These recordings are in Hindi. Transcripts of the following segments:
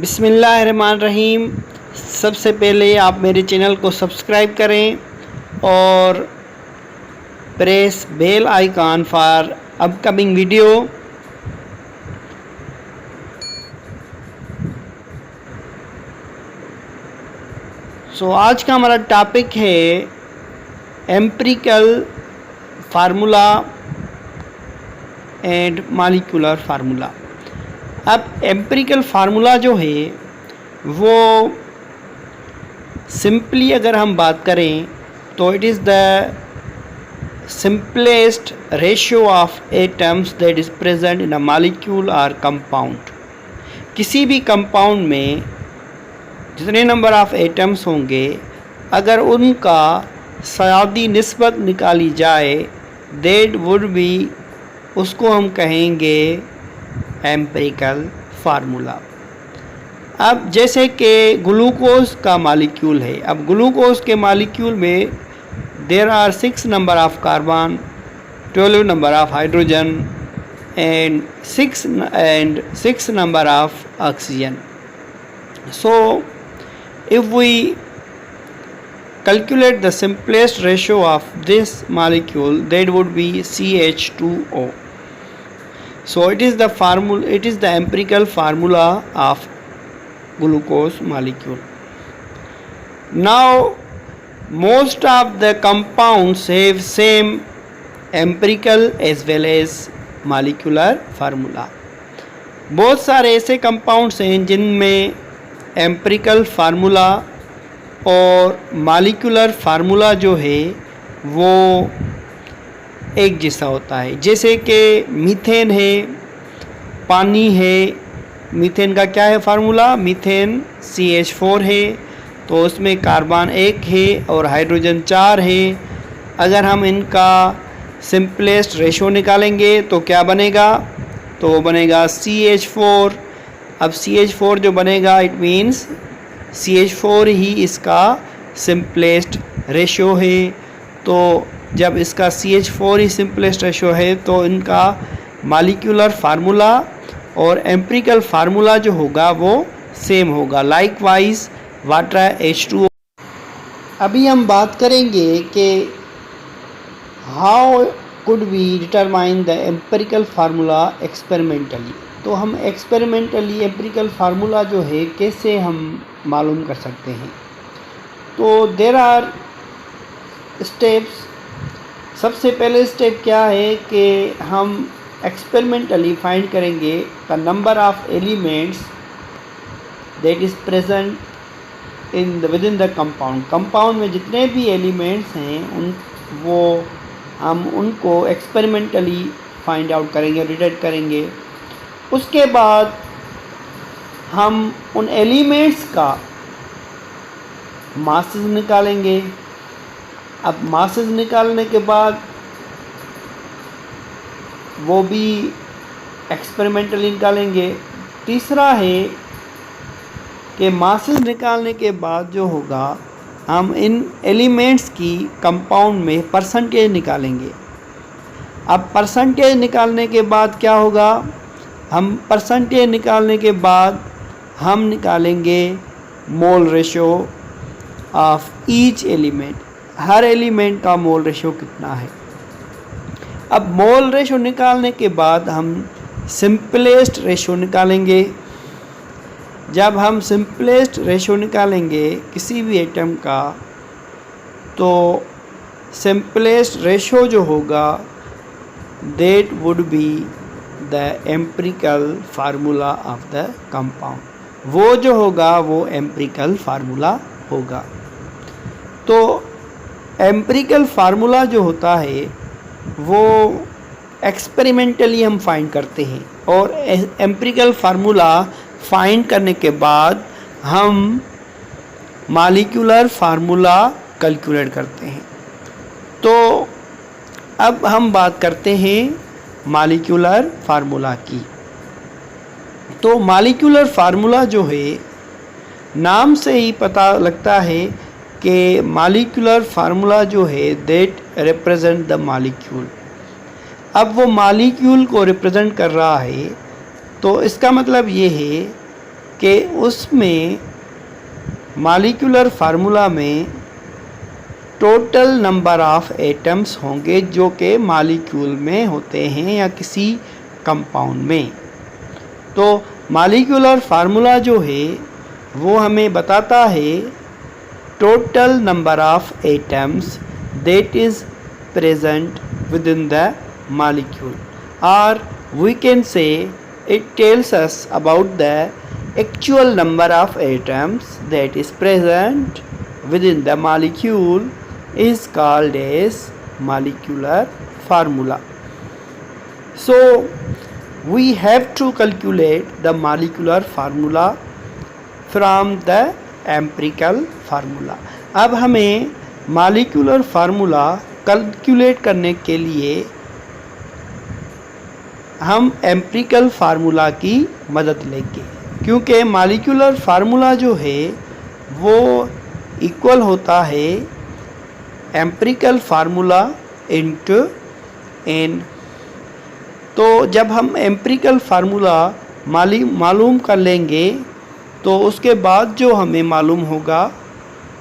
बिस्मिल्लाहिर्रहमानिर्रहीम। सबसे पहले आप मेरे चैनल को सब्सक्राइब करें और press bell icon for upcoming video. आज का हमारा टॉपिक है empirical formula and molecular formula. अब एम्पिरिकल फार्मूला जो है वो सिंपली अगर हम बात करें तो it is the simplest ratio of atoms that is present in a molecule और कंपाउंड। किसी भी कंपाउंड में जितने नंबर ऑफ एटम्स होंगे अगर उनका सयादी निस्बत निकाली जाए दैट वुड बी, उसको हम कहेंगे एम्पिरिकल फार्मूला। अब जैसे कि ग्लूकोज का मॉलिक्यूल है, अब ग्लूकोज के मॉलिक्यूल में there are 6 number of carbon, 12 number of hydrogen and 6 number of oxygen. So if we calculate the simplest ratio of this molecule that would be CH2O. So it is the empirical formula of glucose molecule. Now most of the compounds have same empirical as well as molecular formula. बहुत सारे ऐसे कंपाउंड्स हैं जिनमें एम्पिरिकल फार्मूला और मॉलिक्यूलर फार्मूला जो है वो एक जैसा होता है। जैसे कि मीथेन है, पानी है, मीथेन का क्या है फार्मूला, मीथेन CH4 है, तो उसमें कार्बन 1 है और हाइड्रोजन 4 है। अगर हम इनका सिंपलेस्ट रेशो निकालेंगे तो क्या बनेगा, तो वो बनेगा CH4। अब CH4 जो बनेगा इट मीन्स CH4 ही इसका सिंपलेस्ट रेशो है। तो जब इसका CH4 ही सिंपलेस्ट रेशो है तो इनका मॉलिक्यूलर फार्मूला और एम्पिरिकल फार्मूला जो होगा वो सेम होगा। Likewise water H2O। अभी हम बात करेंगे कि how could we determine the empirical formula experimentally. तो हम एक्सपेरिमेंटली एम्पिरिकल फार्मूला जो है कैसे हम मालूम कर सकते हैं। तो देयर आर स्टेप्स। सबसे पहले स्टेप क्या है कि हम एक्सपेरिमेंटली फाइंड करेंगे the number of elements that is present within the compound. Compound में जितने भी एलिमेंट्स हैं हम उनको एक्सपेरिमेंटली फाइंड आउट करेंगे, डिटेक्ट करेंगे। उसके बाद हम उन एलिमेंट्स का मासेस निकालेंगे। अब मासेस निकालने के बाद वो भी एक्सपेरिमेंटली निकालेंगे। तीसरा है कि मासेस निकालने के बाद जो होगा हम इन एलिमेंट्स की कंपाउंड में परसेंटेज निकालेंगे। अब परसेंटेज निकालने के बाद क्या होगा, हम परसेंटेज निकालने के बाद हम निकालेंगे mole ratio of each element. Her element का मोल रेशो कितना है। अब मोल रेशो निकालने के बाद हम सिंपलेस्ट रेशो निकालेंगे। जब हम सिंपलेस्ट रेशो निकालेंगे किसी भी एटम का तो सिंपलेस्ट रेशो जो होगा that would be the empirical formula of the compound. वो जो होगा वो एम्पिरिकल फार्मूला होगा। तो एम्पिरिकल फार्मूला जो होता है वो एक्सपेरिमेंटली हम फाइंड करते हैं और एम्पिरिकल फार्मूला फाइंड करने के बाद हम मॉलिक्यूलर फार्मूला कैलकुलेट करते हैं। तो अब हम बात करते हैं मॉलिक्यूलर फार्मूला की। तो मॉलिक्यूलर फार्मूला जो है नाम से ही पता लगता है कि मॉलिक्यूलर फार्मूला जो है दैट रिप्रेजेंट द मॉलिक्यूल। अब वो मॉलिक्यूल को रिप्रेजेंट कर रहा है तो इसका मतलब ये है कि उसमें मॉलिक्यूलर फार्मूला में टोटल नंबर ऑफ एटम्स होंगे जो कि मॉलिक्यूल में होते हैं या किसी कंपाउंड में। तो मॉलिक्यूलर फार्मूला जो है वो हमें बताता है total number of atoms that is present within the molecule, और we can say it tells us about the actual number of atoms that is present within the molecule is called as molecular formula. So we have to calculate the molecular formula from the empirical formula. अब हमें molecular formula कैलकुलेट करने के लिए हम एम्पिरिकल फार्मूला की मदद लेंगे, क्योंकि मॉलिक्यूलर फार्मूला जो है वो इक्वल होता है एम्पिरिकल फार्मूला इनटू एन। तो जब हम एम्पिरिकल फार्मूला मालूम कर लेंगे तो उसके बाद जो हमें मालूम होगा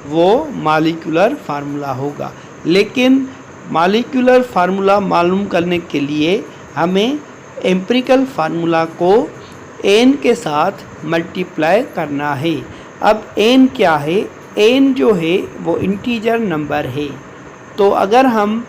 वो मॉलिक्यूलर फार्मूला होगा। लेकिन मॉलिक्यूलर फार्मूला मालूम करने के लिए हमें एम्पिरिकल फार्मूला को एन के साथ मल्टीप्लाई करना है। अब एन क्या है? एन जो है वो इंटीजर नंबर है। तो अगर हम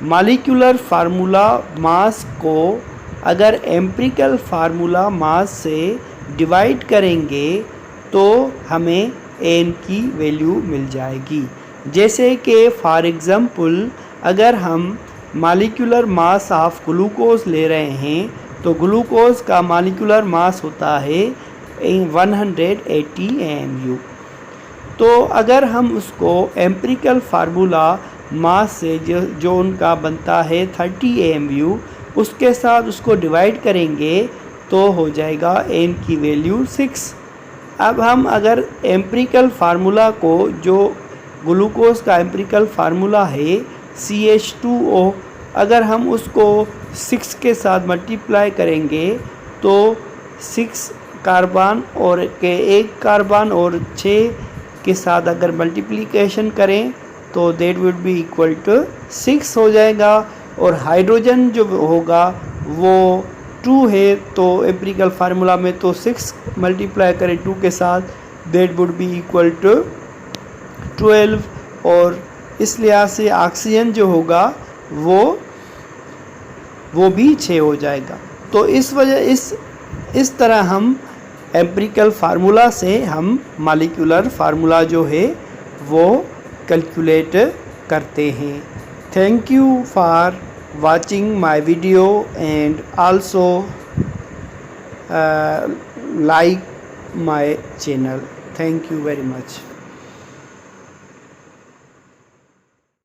मॉलिक्यूलर फार्मूला मास को अगर एम्पिरिकल फार्मूला मास से डिवाइड करेंगे तो हमें एन की वैल्यू मिल जाएगी। जैसे कि फॉर एग्ज़ाम्पल अगर हम मॉलिक्यूलर मास ऑफ ग्लूकोज ले रहे हैं तो ग्लूकोज का मॉलिक्यूलर मास होता है 180 AMU। तो अगर हम उसको एम्पिरिकल फार्मूला मास से जो उनका बनता है 30 AMU उसके साथ उसको डिवाइड करेंगे तो हो जाएगा एन की वैल्यू 6। अब हम अगर एम्पिरिकल फार्मूला को जो ग्लूकोज का एम्पिरिकल फार्मूला है CH2O अगर हम उसको 6 के साथ मल्टीप्लाई करेंगे तो 6 कार्बन और के 1 कार्बन और 6 के साथ अगर मल्टीप्लिकेशन करें तो that would be equal to 6 हो जाएगा। और हाइड्रोजन जो होगा वो 2 है, तो एम्पिरिकल फार्मूला में तो 6 मल्टीप्लाई करें 2 के साथ that would be equal to 12। और इस लिहाज से ऑक्सीजन जो होगा वो भी 6 हो जाएगा। तो इस तरह हम एम्पिरिकल फार्मूला से हम मॉलिक्यूलर फार्मूला जो है वो कैलकुलेट करते हैं। Thank you for watching my video and also like my channel. Thank you very much.